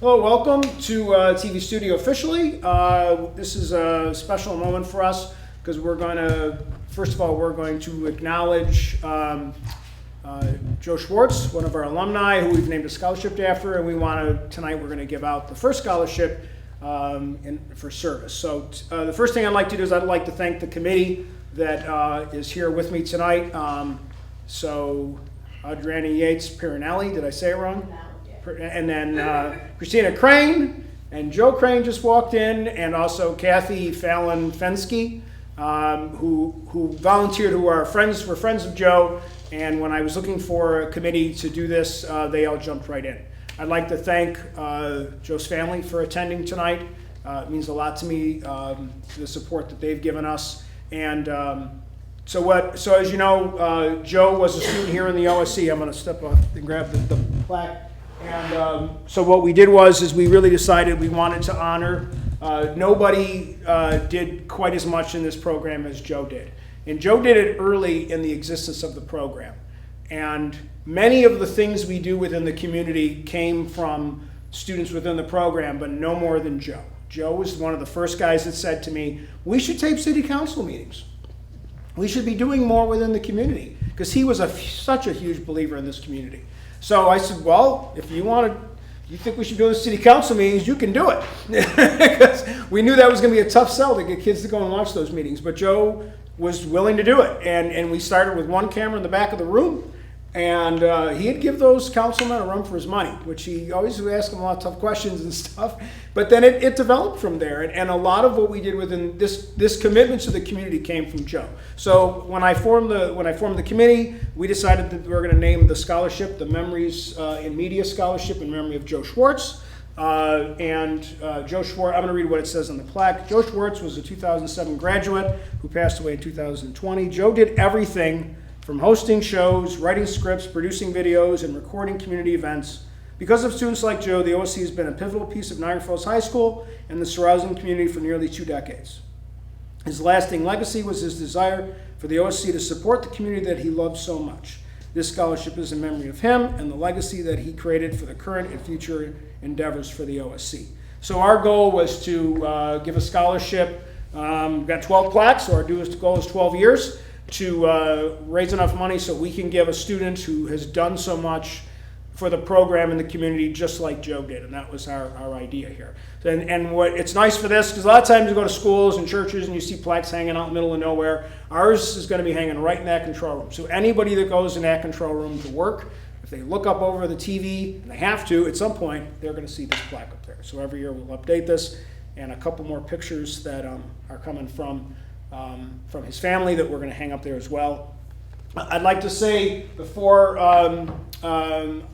Hello, welcome to TV Studio officially. This is a special moment for us because we're going to, first of all, we're going to acknowledge Joe Schwartz, one of our alumni who we've named a scholarship after, and we want to, tonight we're going to give out the first scholarship for service. So the first thing I'd like to do is I'd like to thank the committee that is here with me tonight. So Adriana Yates Piranelli, did I say it wrong? And then Christina Crane and Joe Crane just walked in, and also Kathy Fallon Fensky, who volunteered, who are friends, were friends of Joe, and when I was looking for a committee to do this, they all jumped right in. I'd like to thank Joe's family for attending tonight. It means a lot to me, the support that they've given us. And so as you know, Joe was a student here in the OSC. I'm going to step up and grab the plaque. And so what we did is we really decided we wanted to honor. Nobody did quite as much in this program as Joe did. And Joe did it early in the existence of the program. And many of the things we do within the community came from students within the program, but no more than Joe. Joe was one of the first guys that said to me, we should tape city council meetings. We should be doing more within the community, because he was such a huge believer in this community. So I said, well, if you think we should go to city council meetings, you can do it. Because we knew that was going to be a tough sell to get kids to go and watch those meetings. But Joe was willing to do it. And we started with one camera in the back of the room. And he'd give those councilmen a run for his money, which he always would ask them a lot of tough questions and stuff. But then it developed from there. And a lot of what we did within this commitment to the community came from Joe. So when I formed the committee, we decided that we were going to name the scholarship the Memories in Media Scholarship in memory of Joe Schwartz. Joe Schwartz, I'm going to read what it says on the plaque. Joe Schwartz was a 2007 graduate who passed away in 2020. Joe did everything from hosting shows, writing scripts, producing videos, and recording community events. Because of students like Joe, the OSC has been a pivotal piece of Niagara Falls High School and the surrounding community for nearly 2 decades. His lasting legacy was his desire for the OSC to support the community that he loved so much. This scholarship is in memory of him and the legacy that he created for the current and future endeavors for the OSC. So our goal was to give a scholarship. We've got 12 plaques, so our goal is 12 years. To raise enough money so we can give a student who has done so much for the program and the community just like Joe did, and that was our idea here. And what it's nice for this, because a lot of times you go to schools and churches and you see plaques hanging out in the middle of nowhere. Ours is going to be hanging right in that control room. So anybody that goes in that control room to work, if they look up over the TV, and they have to at some point, they're going to see this plaque up there. So every year we'll update this, and a couple more pictures that are coming from his family that we're going to hang up there as well. I'd like to say before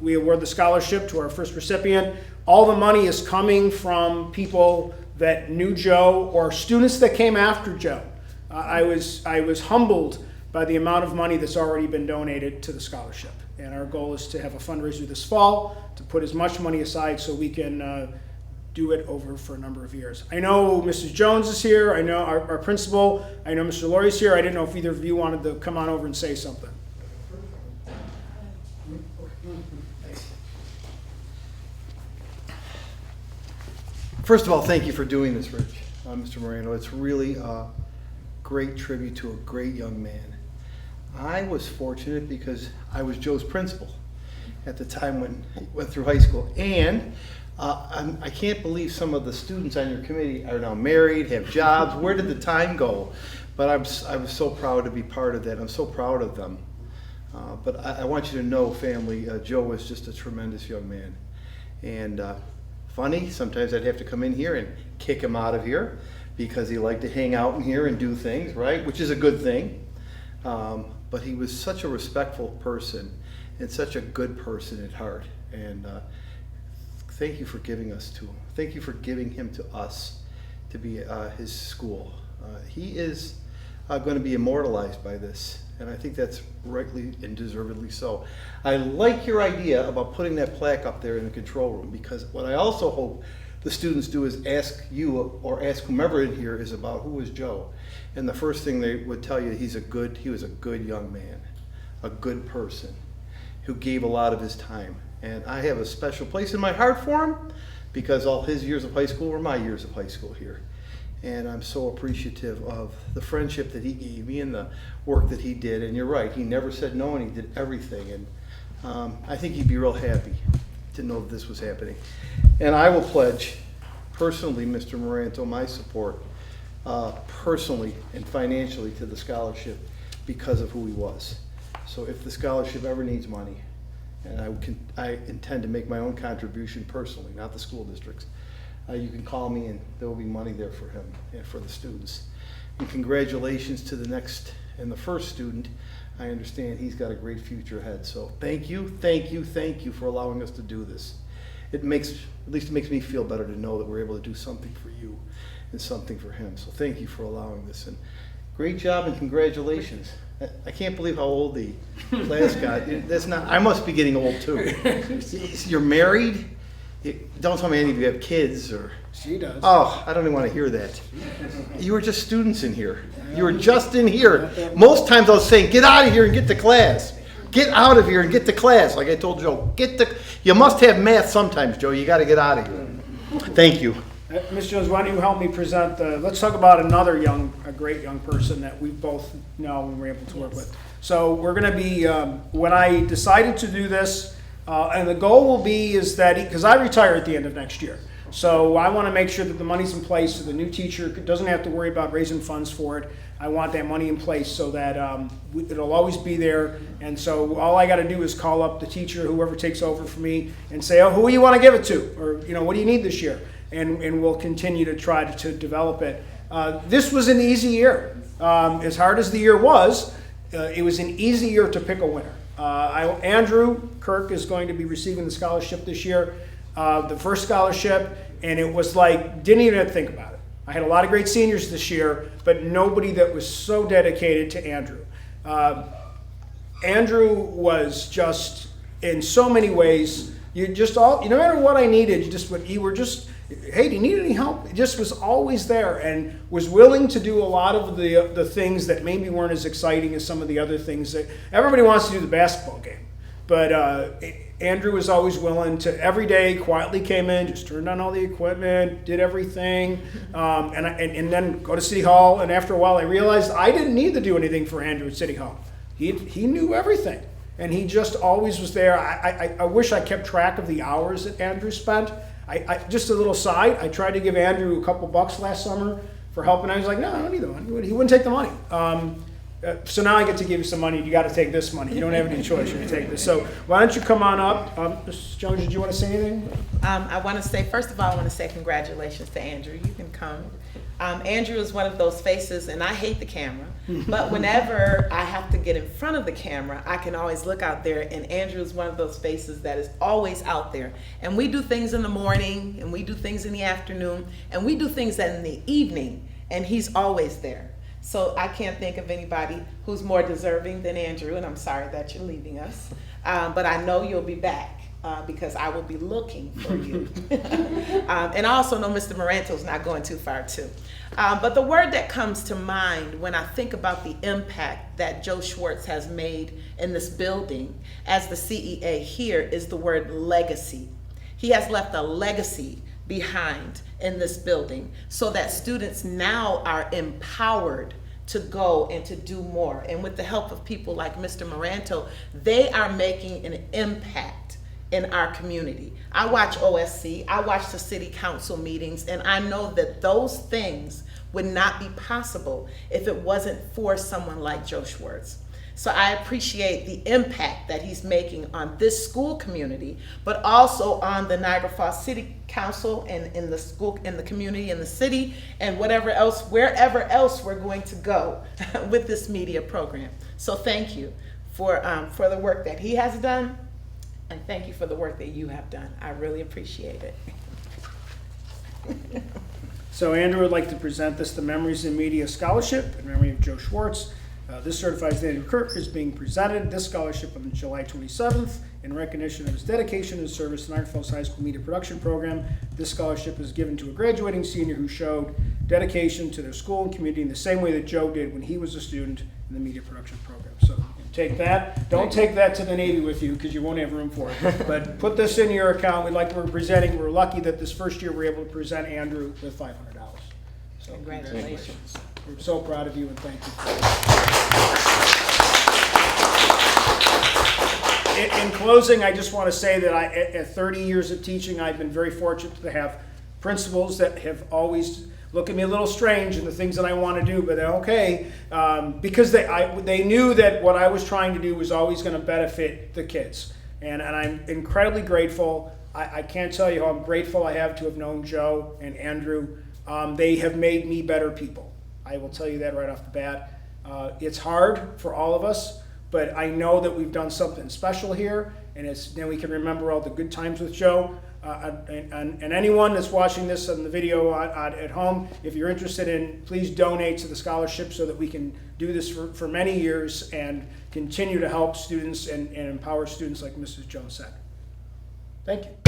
we award the scholarship to our first recipient, all the money is coming from people that knew Joe or students that came after Joe. I was humbled by the amount of money that's already been donated to the scholarship. And our goal is to have a fundraiser this fall to put as much money aside so we can do it over for a number of years. I know Mrs. Jones is here. I know our principal. I know Mr. Laurie's here. I didn't know if either of you wanted to come on over and say something. First of all, thank you for doing this, Rich, Mr. Moreno. It's really a great tribute to a great young man. I was fortunate because I was Joe's principal at the time when he went through high school. And I can't believe some of the students on your committee are now married, have jobs. Where did the time go? But I was so proud to be part of that. I'm so proud of them. But I want you to know, family, Joe was just a tremendous young man. And funny, sometimes I'd have to come in here and kick him out of here because he liked to hang out in here and do things, right? Which is a good thing. But he was such a respectful person and such a good person at heart. And thank you for giving us to him. Thank you for giving him to us to be his school. He is going to be immortalized by this, and I think that's rightly and deservedly so. I like your idea about putting that plaque up there in the control room, because what I also hope the students do is ask you or ask whomever in here is about who is Joe. And the first thing they would tell you, he was a good young man, a good person who gave a lot of his time. And I have a special place in my heart for him because all his years of high school were my years of high school here. And I'm so appreciative of the friendship that he gave me and the work that he did. And you're right, he never said no, and he did everything. And I think he'd be real happy to know that this was happening. And I will pledge personally, Mr. Moranto, my support personally and financially to the scholarship because of who he was. So if the scholarship ever needs money, and I intend to make my own contribution personally, not the school district's, you can call me and there will be money there for him and for the students. And congratulations to the next and the first student. I understand he's got a great future ahead. So thank you for allowing us to do this. At least it makes me feel better to know that we're able to do something for you and something for him. So thank you for allowing this. And great job and congratulations. I can't believe how old the class got. That's not. I must be getting old too. You're married? Don't tell me any of you have kids or. She does. Oh, I don't even want to hear that. You were just students in here. You were just in here. Most times I was saying, get out of here and get to class. Get out of here and get to class. Like I told Joe, you must have math sometimes, Joe. You got to get out of here. Thank you. Ms. Jones, why don't you help me present let's talk about another a great young person that we both know and we're able to work with. So we're going to be, when I decided to do this, and the goal will be is that, because I retire at the end of next year. So I want to make sure that the money's in place so the new teacher doesn't have to worry about raising funds for it. I want that money in place so that it'll always be there. And so all I got to do is call up the teacher, whoever takes over for me, and say, oh, who do you want to give it to? Or, what do you need this year? And we'll continue to try to develop it. This was an easy year. As hard as the year was, it was an easy year to pick a winner. Andrew Kirk is going to be receiving the scholarship this year, the first scholarship, and it was like, didn't even have to think about it. I had a lot of great seniors this year, but nobody that was so dedicated to Andrew. Andrew was just, in so many ways, no matter what I needed, you were just, hey, do you need any help? It just was always there and was willing to do a lot of the things that maybe weren't as exciting as some of the other things that everybody wants to do the basketball game. But Andrew was always willing to, every day, quietly came in, just turned on all the equipment, did everything, and then go to City Hall. And after a while, I realized I didn't need to do anything for Andrew at City Hall. He knew everything. And he just always was there. I wish I kept track of the hours that Andrew spent. Just a little side, I tried to give Andrew a couple bucks last summer for helping. I was like, no, I don't need the money. He wouldn't take the money. So now I get to give you some money. You got to take this money. You don't have any choice. You take this. So why don't you come on up? Mrs. Jones, did you want to say anything? I want to say, first of all, I want to say congratulations to Andrew. You can come. Andrew is one of those faces, and I hate the camera, but whenever I have to get in front of the camera, I can always look out there, and Andrew is one of those faces that is always out there. And we do things in the morning, and we do things in the afternoon, and we do things in the evening, and he's always there. So I can't think of anybody who's more deserving than Andrew, and I'm sorry that you're leaving us, but I know you'll be back. Because I will be looking for you. And I also know Mr. Moranto's not going too far too. But the word that comes to mind when I think about the impact that Joe Schwartz has made in this building as the CEA here is the word legacy. He has left a legacy behind in this building so that students now are empowered to go and to do more. And with the help of people like Mr. Moranto, they are making an impact in our community. I watch OSC, I watch the city council meetings, and I know that those things would not be possible if it wasn't for someone like Joe Schwartz. So I appreciate the impact that he's making on this school community, but also on the Niagara Falls City Council and in the school, in the community, in the city, and wherever else we're going to go with this media program. So thank you for the work that he has done. And thank you for the work that you have done. I really appreciate it. So Andrew would like to present the Memories in Media Scholarship in memory of Joe Schwartz. This certifies that Andrew Kirk is being presented this scholarship on July 27th in recognition of his dedication and service to Niagara Falls High School Media Production Program. This scholarship is given to a graduating senior who showed dedication to their school and community in the same way that Joe did when he was a student in the media production program. So Take that. Don't take that to the Navy with you because you won't have room for it. But put this in your account. We're lucky that this first year we're able to present Andrew with $500. So Congratulations. We're so proud of you and thank you. In closing, I just want to say that at 30 years of teaching, I've been very fortunate to have principals that have always looked at me a little strange in the things that I want to do, but they're okay, because they knew that what I was trying to do was always going to benefit the kids. And I'm incredibly grateful. I can't tell you how I'm grateful I have to have known Joe and Andrew. They have made me better people. I will tell you that right off the bat. It's hard for all of us, but I know that we've done something special here, and then we can remember all the good times with Joe. And anyone that's watching this on the video at home, if you're interested in, please donate to the scholarship so that we can do this for many years and continue to help students and empower students like Mrs. Jones said. Thank you.